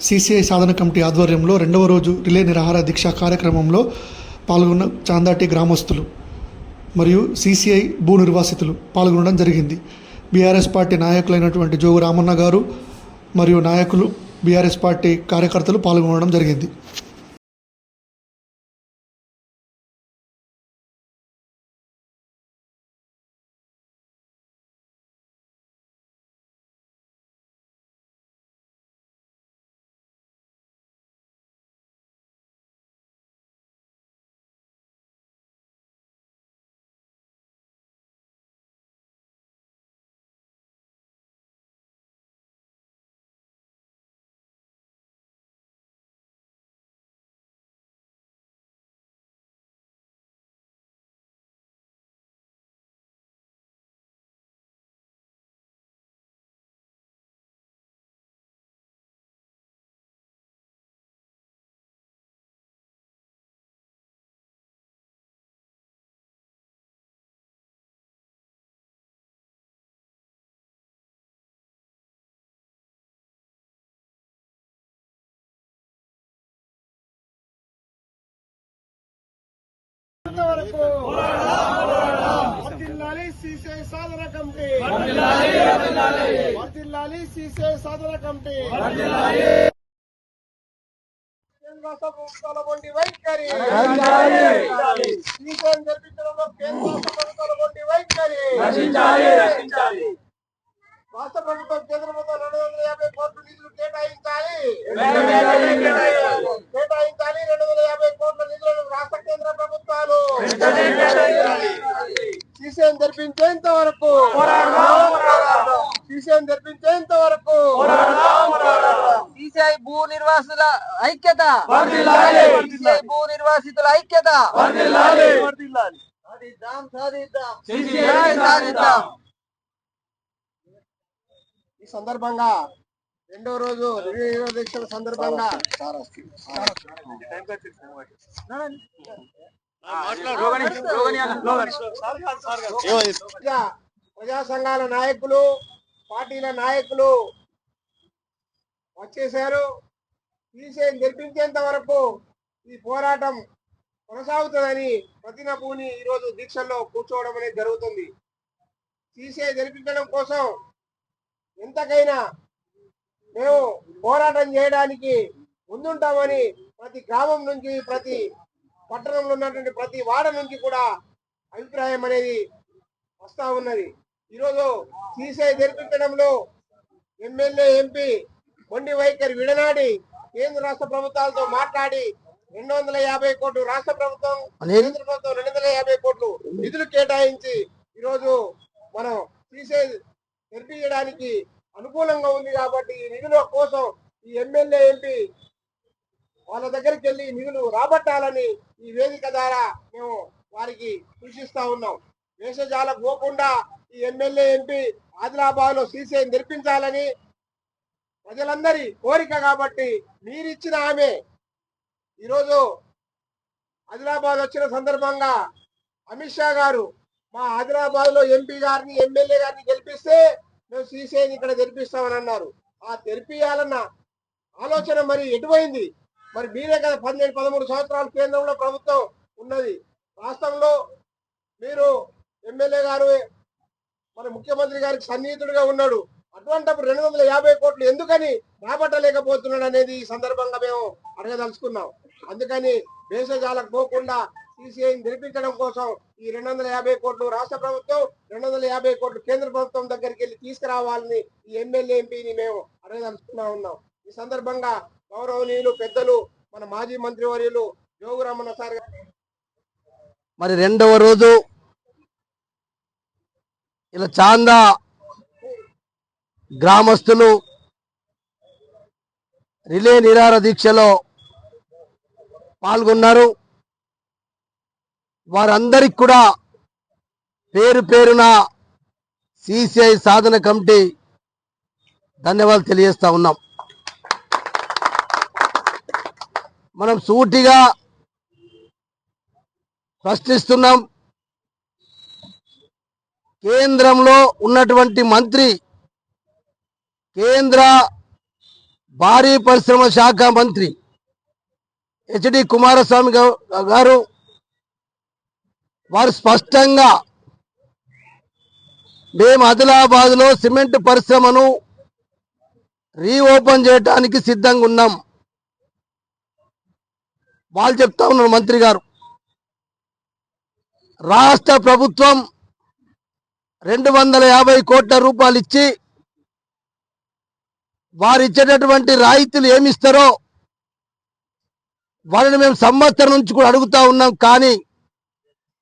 CCI సాధన committee ఆధ్వర్యంలో రెండవ రోజు రిలే నిరాహార దీక్ష కార్యక్రమంలో పాల్గొన్న చాందాటి గ్రామస్తులు మరియు సిసిఐ భూ నిర్వాసితులు పాల్గొనడం జరిగింది. బీఆర్ఎస్ పార్టీ నాయకులైనటువంటి జోగు రామన్న గారు మరియు నాయకులు బీఆర్ఎస్ పార్టీ కార్యకర్తలు పాల్గొనడం జరిగింది. సిసిఐ సాధన కమిటీ సిసిఐ సాధన కమిటీ కేంద్ర రాష్ట్ర ప్రభుత్వాల వంటి వైఖరి సీసీఎం జరిపించడంలో కేంద్ర రాష్ట్ర ప్రభుత్వాల వంటి వైఖరి రాష్ట్ర ప్రభుత్వం కేంద్ర ప్రభుత్వం 250 కోట్ల నిధులు కేటాయించాలి 250 కోట్ల నిధులను రాష్ట్ర కేంద్ర ప్రభుత్వాలు సీసీఎం జరిపించేంత వరకు సీసీఎం జరిపించేంత వరకు సిసిఐ భూ నిర్వాసుల ఐక్యత సిసిఐ భూ నిర్వాసితుల ఐక్యత సాధిద్దాం. ఈ సందర్భంగా రెండో రోజు రివ్యూ దీక్షల సందర్భంగా ప్రజా సంఘాల నాయకులు పార్టీల నాయకులు వచ్చేశారు. సీసీఐ జరిపించేంత వరకు ఈ పోరాటం కొనసాగుతుందని ప్రతినపూని ఈరోజు దీక్షల్లో కూర్చోవడం అనేది జరుగుతుంది. సీసీఐ జరిపించడం కోసం ఎంతకైనా మేము పోరాటం చేయడానికి ముందుంటామని ప్రతి గ్రామం నుంచి ప్రతి పట్టణంలో ఉన్నటువంటి ప్రతి వాడ నుంచి కూడా అభిప్రాయం అనేది వస్తా ఉన్నది. ఈరోజు సీసీఐ జరిపించడంలో ఎమ్మెల్యే ఎంపీ మొండి వైఖరి విడనాడి కేంద్ర రాష్ట్ర ప్రభుత్వాలతో మాట్లాడి 250 కోట్లు రాష్ట్ర ప్రభుత్వం కేంద్ర ప్రభుత్వం 250 కోట్లు నిధులు కేటాయించి ఈరోజు మనం సీసీఐ జరిపించడానికి అనుకూలంగా ఉంది. కాబట్టి ఈ నిధుల కోసం ఈ ఎమ్మెల్యే ఎంపీ వాళ్ళ దగ్గరికి వెళ్ళి నిధులు రాబట్టాలని ఈ వేదిక ద్వారా మేము వారికి సూచిస్తా ఉన్నాం. వేషజాలకు పోకుండా ఈ ఎమ్మెల్యే ఎంపీ ఆదిలాబాద్ లో సీసీఐ నిర్మించాలని ప్రజలందరి కోరిక. కాబట్టి మీరిచ్చిన ఆమె ఈరోజు ఆదిలాబాద్ వచ్చిన సందర్భంగా అమిత్ షా గారు మా ఆదిలాబాద్ లో ఎంపీ గారిని ఎమ్మెల్యే గారిని గెలిపిస్తే మేము సీసీఐని ఇక్కడ తెరిపిస్తామని అన్నారు. ఆ తెరిపియాలన్న ఆలోచన మరి ఎటుపోయింది? మరి మీరే కదా 12-13 సంవత్సరాలు కేంద్రంలో ప్రభుత్వం ఉన్నది, రాష్ట్రంలో మీరు ఎమ్మెల్యే గారు మన ముఖ్యమంత్రి గారికి సన్నిహితుడిగా ఉన్నాడు. అటువంటిప్పుడు 250 కోట్లు ఎందుకని రాబట్టలేకపోతున్నాడు అనేది ఈ సందర్భంగా మేము అడగదలుచుకున్నాం. అందుకని భేషజాలకు పోకుండా సీసీఐని జరిపించడం కోసం ఈ 250 కోట్లు రాష్ట్ర ప్రభుత్వం 250 కోట్లు కేంద్ర ప్రభుత్వం దగ్గరికి వెళ్ళి తీసుకురావాలని ఈ ఎమ్మెల్యే ఎంపీని మేము అడగదలుచుకున్నా ఉన్నాం. ఈ సందర్భంగా గౌరవనీయులు పెద్దలు మన మాజీ మంత్రివర్యులు జోగు రామన్న సార్ మరి రెండవ రోజు ఇలా చాందా గ్రామస్తులు రిలే నిరాహార దీక్షలో పాల్గొన్నారు. వారందరికి కూడా పేరు పేరున సిసిఐ సాధన కమిటీ ధన్యవాదాలు తెలియజేస్తా ఉన్నాం. మనం సూటిగా ప్రశ్నిస్తున్నాం. కేంద్రంలో ఉన్నటువంటి మంత్రి కేంద్ర భారీ పరిశ్రమ శాఖ మంత్రి హెచ్డి కుమారస్వామి గారు వారు స్పష్టంగా మేము ఆదిలాబాద్లో సిమెంట్ పరిశ్రమను రీఓపెన్ చేయడానికి సిద్ధంగా ఉన్నాం. వాళ్ళు చెప్తా ఉన్నారు మంత్రి గారు. రాష్ట్ర ప్రభుత్వం 250 కోట్ల రూపాయలు ఇచ్చి వారు ఇచ్చేటటువంటి రాయితీలు ఏమిస్తారో వాళ్ళని మేము సంవత్సరం నుంచి కూడా అడుగుతా ఉన్నాం. కానీ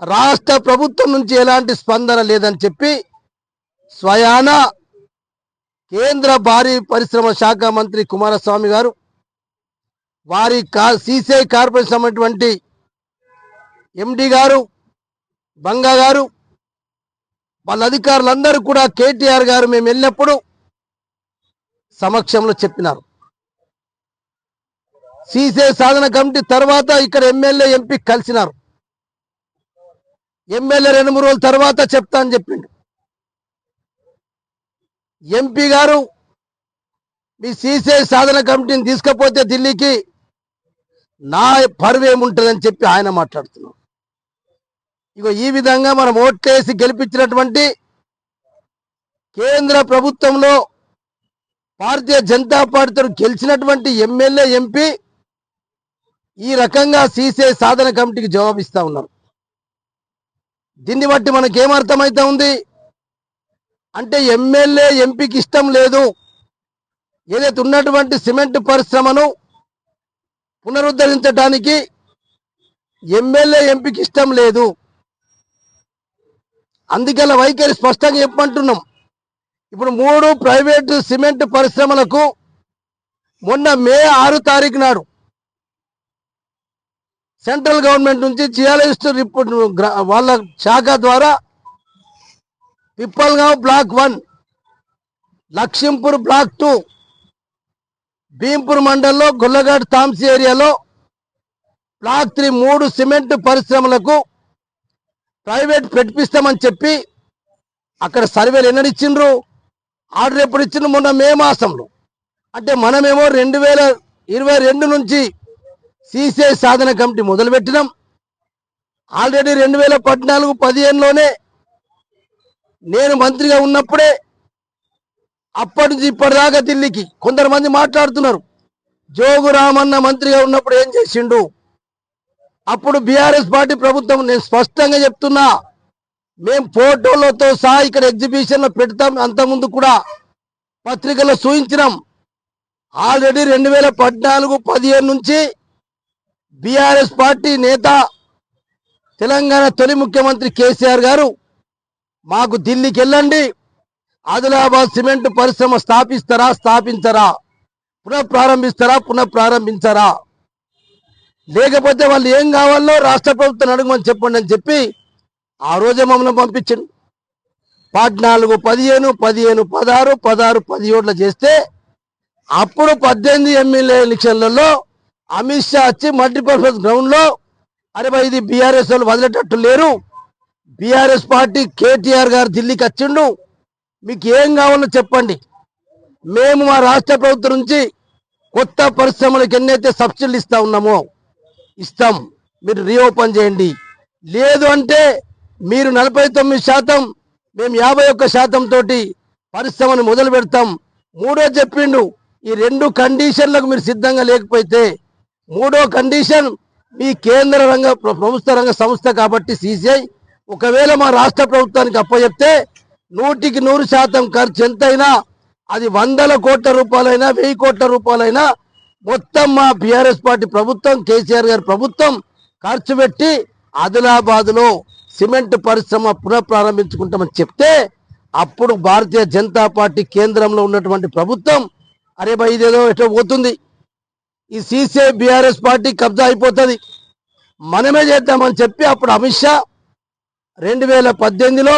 రాష్ట్ర ప్రభుత్వం నుంచి ఎలాంటి స్పందన లేదని చెప్పి స్వయాన కేంద్ర భారీ పరిశ్రమ శాఖ మంత్రి కుమారస్వామి గారు వారి సిసిఐ కార్పొరేషన్ అన్నటువంటి ఎండి గారు బంగా గారు వాళ్ళ అధికారులందరూ కూడా కేటీఆర్ గారు మేము వెళ్ళినప్పుడు సమక్షంలో చెప్పినారు. సిసిఐ సాధన కమిటీ తర్వాత ఇక్కడ ఎమ్మెల్యే ఎంపీ కలిసినారు. ఎమ్మెల్యే 2-3 రోజుల తర్వాత చెప్తా అని చెప్పిండు. ఎంపీ గారు మీ సిసిఐ సాధన కమిటీని తీసుకపోతే ఢిల్లీకి నా పరువేముంటుందని చెప్పి ఆయన మాట్లాడుతున్నారు. ఇగో ఈ విధంగా మనం ఓట్లేసి గెలిపించినటువంటి కేంద్ర ప్రభుత్వంలో భారతీయ జనతా పార్టీతో గెలిచినటువంటి ఎమ్మెల్యే ఎంపీ ఈ రకంగా సిసిఐ సాధన కమిటీకి జవాబిస్తా ఉన్నారు. దీన్ని బట్టి మనకేమర్థమైతా ఉంది అంటే ఎమ్మెల్యే ఎంపీకి ఇష్టం లేదు, ఏదైతే ఉన్నటువంటి సిమెంట్ పరిశ్రమను పునరుద్ధరించడానికి ఎమ్మెల్యే ఎంపీకి ఇష్టం లేదు. అందుకని వైఖరి స్పష్టంగా చెప్పమంటున్నాం. ఇప్పుడు 3 ప్రైవేటు సిమెంట్ పరిశ్రమలకు మొన్న మే 6 తారీఖు నాడు సెంట్రల్ గవర్నమెంట్ నుంచి జియాలజిస్ట్ రిపోర్ట్ వాళ్ళ శాఖ ద్వారా పిప్పల్గావ్ బ్లాక్ 1, లక్ష్మీపూర్ బ్లాక్ 2, భీంపూర్ మండలంలో గొల్లఘాట్ తాంసీ ఏరియాలో బ్లాక్ 3 3 సిమెంట్ పరిశ్రమలకు ప్రైవేట్ పెట్టిస్తామని చెప్పి అక్కడ సర్వేలు ఎన్నడిచ్చిండ్రు, ఆర్డర్ ఎప్పుడు ఇచ్చిండ్రు? మొన్న మే మాసంలో. అంటే మనమేమో 2022 నుంచి సిసిఐ సాధన కమిటీ మొదలుపెట్టినాం. ఆల్రెడీ 2014-15లోనే నేను మంత్రిగా ఉన్నప్పుడే అప్పటి నుంచి ఇప్పటిదాకా ఢిల్లీకి కొందరు మంది మాట్లాడుతున్నారు. జోగు రామన్న మంత్రిగా ఉన్నప్పుడు ఏం చేసిండు? అప్పుడు బీఆర్ఎస్ పార్టీ ప్రభుత్వం, నేను స్పష్టంగా చెప్తున్నా, మేము ఫోటోలతో సహా ఇక్కడ ఎగ్జిబిషన్లో పెడతాం. అంతకుముందు కూడా పత్రికల్లో చూయించినాం. ఆల్రెడీ 2014-15 నుంచి బీఆర్ఎస్ పార్టీ నేత తెలంగాణ తొలి ముఖ్యమంత్రి కేసీఆర్ గారు మాకు ఢిల్లీకి వెళ్ళండి, ఆదిలాబాద్ సిమెంట్ పరిశ్రమ స్థాపిస్తారా స్థాపించరా, పునఃప్రారంభించరా, లేకపోతే వాళ్ళు ఏం కావాలో రాష్ట్ర ప్రభుత్వం అడగమని చెప్పండి అని చెప్పి ఆ రోజే మమ్మల్ని పంపించండి. 14, 15, 15, 16, 16, 17 చేస్తే అప్పుడు 18 ఎమ్మెల్యే ఎలక్షన్లలో అమిత్ షా వచ్చి మల్టీపర్పస్ గ్రౌండ్ లో అరే భయ్ ఇది బీఆర్ఎస్ వాళ్ళు వదిలేటట్టు లేరు, బీఆర్ఎస్ పార్టీ కేటీఆర్ గారు ఢిల్లీకి వచ్చిండు, మీకు ఏం కావాలో చెప్పండి, మేము మా రాష్ట్ర ప్రభుత్వం నుంచి కొత్త పరిశ్రమలకు ఎన్నైతే సబ్సిడీలు ఇస్తా ఉన్నామో ఇస్తాం, మీరు రీఓపెన్ చేయండి, లేదు అంటే మీరు 49%, మేము 51% తోటి పరిశ్రమను మొదలు పెడతాం. 3వ చెప్పిండు, ఈ 2 కండిషన్లకు మీరు సిద్ధంగా లేకపోతే 3వ కండిషన్, మీ కేంద్ర రంగ ప్రభుత్వ రంగ సంస్థ కాబట్టి సిసిఐ ఒకవేళ మా రాష్ట్ర ప్రభుత్వానికి అప్పచెప్తే 100% ఖర్చు ఎంతైనా, అది 100 కోట్ల రూపాయలైనా 1000 కోట్ల రూపాయలైనా మొత్తం మా బీఆర్ఎస్ పార్టీ ప్రభుత్వం కేసీఆర్ గారి ప్రభుత్వం ఖర్చు పెట్టి ఆదిలాబాద్లో సిమెంట్ పరిశ్రమ పునఃప్రారంభించుకుంటామని చెప్తే అప్పుడు భారతీయ జనతా పార్టీ కేంద్రంలో ఉన్నటువంటి ప్రభుత్వం అరే భయ్ ఇదేదో ఎటో పోతుంది, ఈ సిసిఐ బీఆర్ఎస్ పార్టీ కబ్జా అయిపోతుంది, మనమే చేద్దామని చెప్పి అప్పుడు అమిత్ షా 2018లో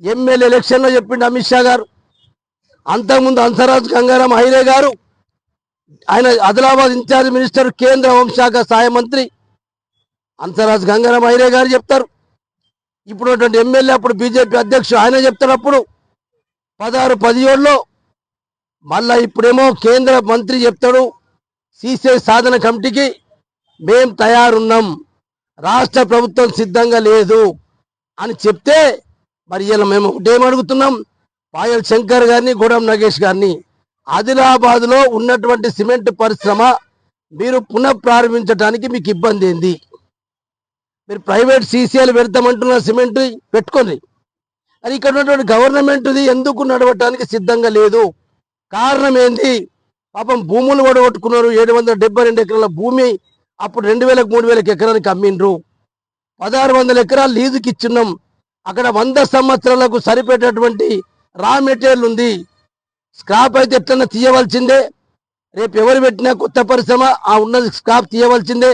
ఎమ్మెల్యే ఎలక్షన్లో చెప్పిండు అమిత్ షా గారు. అంతకుముందు హంసరాజ్ గంగారాం హైరే గారు, ఆయన ఆదిలాబాద్ ఇన్ఛార్జ్ మినిస్టర్, కేంద్ర హోంశాఖ సహాయ మంత్రి హంసరాజ్ గంగారాం హైరే గారు చెప్తారు. ఇప్పుడు ఎమ్మెల్యే అప్పుడు బీజేపీ అధ్యక్షుడు ఆయన చెప్తారు. అప్పుడు 16, 17లో మళ్ళా ఇప్పుడేమో కేంద్ర మంత్రి చెప్తాడు సిసిఐ సాధన కమిటీకి మేం తయారున్నాం, రాష్ట్ర ప్రభుత్వం సిద్ధంగా లేదు అని చెప్తే మరి ఇలా మేము ఒకటేమడుగుతున్నాం, పాయల్ శంకర్ గారిని, గూడెం నగేష్ గారిని, ఆదిలాబాద్లో ఉన్నటువంటి సిమెంట్ పరిశ్రమ మీరు పునఃప్రారంభించడానికి మీకు ఇబ్బంది ఏంది? మీరు ప్రైవేట్ సీసీఎల్ పెడతామంటున్న సిమెంట్ పెట్టుకోండి, అని ఇక్కడ ఉన్నటువంటి గవర్నమెంట్ది ఎందుకు నడవటానికి సిద్ధంగా లేదు? కారణం ఏంది? పాపం భూములు ఓడగొట్టుకున్నారు. 772 ఎకరాల భూమి అప్పుడు 2000 3000 ఎకరానికి అమ్మిండ్రు. 1600 ఎకరాలు లీజుకి ఇచ్చున్నాం. అక్కడ 100 సంవత్సరాలకు సరిపెట్టేటువంటి రా మెటీరియల్ ఉంది. స్క్రాప్ అయితే ఎట్లన్నా తీయవలసిందే. రేపు ఎవరు పెట్టినా కొత్త పరిశ్రమ ఆ ఉన్నది స్క్రాప్ తీయవలసిందే.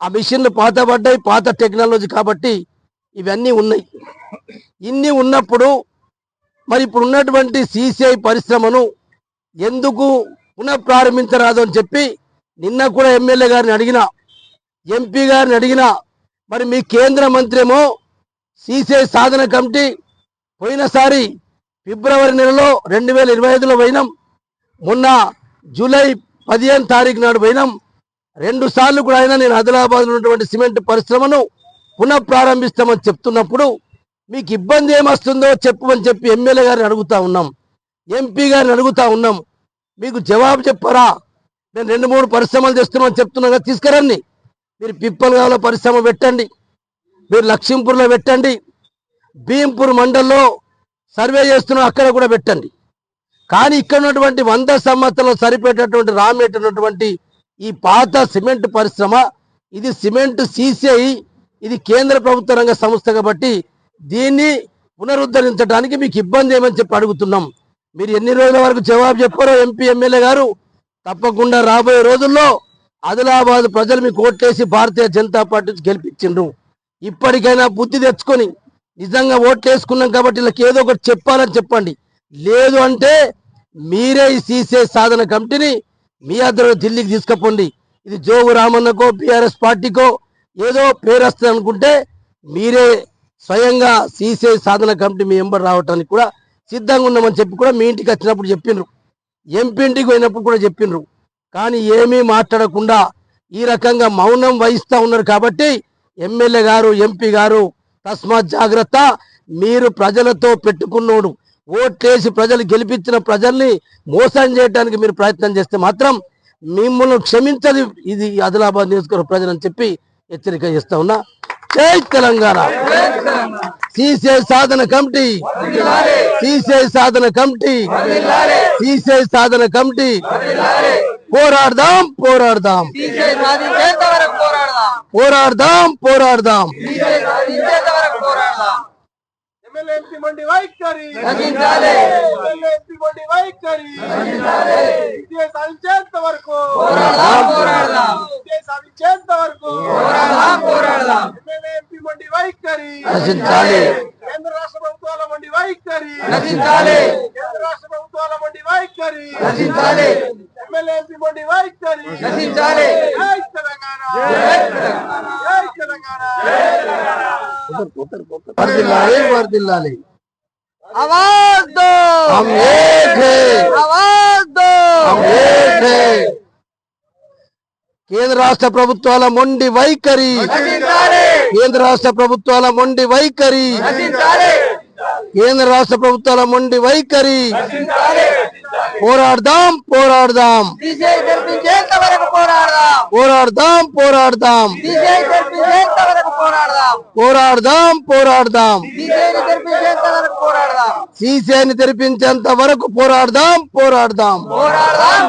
ఆ మిషన్లు పాత పడ్డాయి, పాత టెక్నాలజీ కాబట్టి ఇవన్నీ ఉన్నాయి. ఇన్ని ఉన్నప్పుడు మరి ఇప్పుడు ఉన్నటువంటి సిసిఐ పరిశ్రమను ఎందుకు పునఃప్రారంభించరాదు అని చెప్పి నిన్న కూడా ఎమ్మెల్యే గారిని అడిగినా, ఎంపీ గారిని అడిగినా, మరి మీ కేంద్ర మంత్రి ఏమో సిసిఐ సాధన కమిటీ పోయినసారి ఫిబ్రవరి నెలలో 2025లో పోయినాం, మొన్న జూలై 15 తారీఖు నాడు పోయినాం. 2 సార్లు కూడా అయినా నేను ఆదిలాబాద్ ఉన్నటువంటి సిమెంట్ పరిశ్రమను పునఃప్రారంభిస్తామని చెప్తున్నప్పుడు మీకు ఇబ్బంది ఏమొస్తుందో చెప్పమని చెప్పి ఎమ్మెల్యే గారిని అడుగుతా ఉన్నాం, ఎంపీ గారిని అడుగుతా ఉన్నాం. మీకు జవాబు చెప్పరా? నేను 2-3 పరిశ్రమలు తెస్తున్నామని చెప్తున్నా, తీసుకురండి. మీరు పిప్పలగాలో పరిశ్రమ పెట్టండి, మీరు లక్ష్మీపూర్లో పెట్టండి, భీంపూర్ మండల్లో సర్వే చేస్తున్నాం అక్కడ కూడా పెట్టండి. కానీ ఇక్కడ ఉన్నటువంటి 100 సంవత్సరాలు సరిపెట్టేటువంటి రామేటటువంటి ఈ పాత సిమెంట్ పరిశ్రమ, ఇది సిమెంట్ సిసిఐ, ఇది కేంద్ర ప్రభుత్వ రంగ సంస్థ కాబట్టి దీన్ని పునరుద్ధరించడానికి మీకు ఇబ్బంది ఏమని చెప్పి అడుగుతున్నాం. మీరు ఎన్ని రోజుల వరకు జవాబు చెప్పారో ఎంపీ ఎమ్మెల్యే గారు, తప్పకుండా రాబోయే రోజుల్లో ఆదిలాబాద్ ప్రజలు మీకు ఓట్లేసి భారతీయ జనతా పార్టీ గెలిపించిండ్రు. ఇప్పటికైనా బుద్ధి తెచ్చుకొని నిజంగా ఓట్లు వేసుకున్నాం కాబట్టి వీళ్ళకి ఏదో ఒకటి చెప్పాలని చెప్పండి. లేదు అంటే మీరే ఈ సిసిఐ సాధన కమిటీని మీ అద్దరు ఢిల్లీకి తీసుకుపోండి. ఇది జోగు రామన్నకో బీఆర్ఎస్ పార్టీకో ఏదో పేరు వస్తుంది అనుకుంటే మీరే స్వయంగా సిసిఐ సాధన కమిటీ మీ ఎంబడి రావడానికి కూడా సిద్ధంగా ఉన్నామని చెప్పి కూడా మీ ఇంటికి వచ్చినప్పుడు చెప్పిండ్రు, ఎంపీ ఇంటికి పోయినప్పుడు కూడా చెప్పిండ్రు. కానీ ఏమీ మాట్లాడకుండా ఈ రకంగా మౌనం వహిస్తూ ఉన్నారు. కాబట్టి ఎమ్మెల్యే గారు, ఎంపీ గారు, తస్మాత్ జాగ్రత్త. మీరు ప్రజలతో పెట్టుకున్నోడు, ఓట్లేసి ప్రజలు గెలిపించిన ప్రజల్ని మోసం చేయడానికి మీరు ప్రయత్నం చేస్తే మాత్రం మిమ్మల్ని క్షమించదు ఇది ఆదిలాబాద్ నియోజకవర్గ ప్రజలని చెప్పి హెచ్చరిక చేస్తా ఉన్నా. జై తెలంగాణ. సిసిఐ సాధన కమిటీ, సిసిఐ సాధన కమిటీ, సిసిఐ సాధన కమిటీ. పోరాడదాం, పోరాడదాం, పోరాడదాం, పోరాడదాం. ఎమ్మెల్యే ఎంపీ మండి వైఖరి, ఎమ్మెల్యే ఎంపీ మండి వైఖరి విజయ సాధించేంత వరకు, విజయ సాధించేంత వరకు ఎమ్మెల్యే ఎంపీ మండి వైఖరి, కేంద్ర రాష్ట్ర ప్రభుత్వాల మండి వైఖరి, కేంద్ర రాష్ట్ర ప్రభుత్వాల మండి వైఖరి, ఎమ్మెల్యే ఎంపీ మండి వైఖరి. జై తెలంగాణ, జై తెలంగాణ. వర్ధిల్లాలి, వర్ధిల్లాలి. आवाज दो, हम एक हैं, आवाज दो, हम एक हैं. కేంద్ర రాష్ట్ర ప్రభుత్వాల మొండి వైఖరి, కేంద్ర రాష్ట్ర ప్రభుత్వాల మొండి వైఖరి, కేంద్ర రాష్ట్ర ప్రభుత్వాల మొండి వైఖరి. పోరాడదాం, పోరాడదాం, సిసిఐ గెలిపించేంత వరకు పోరాడదాం, పోరాడదాం, పోరాడదాం, సిసిఐ గెలిపించేంత వరకు పోరాడదాం, పోరాడదాం, పోరాడదాం, సిసిఐని గెలిపించేంత వరకు పోరాడదాం, సీసీఐని తెరిపించేంత వరకు పోరాడదాం, పోరాడదాం. పోరాడదాం.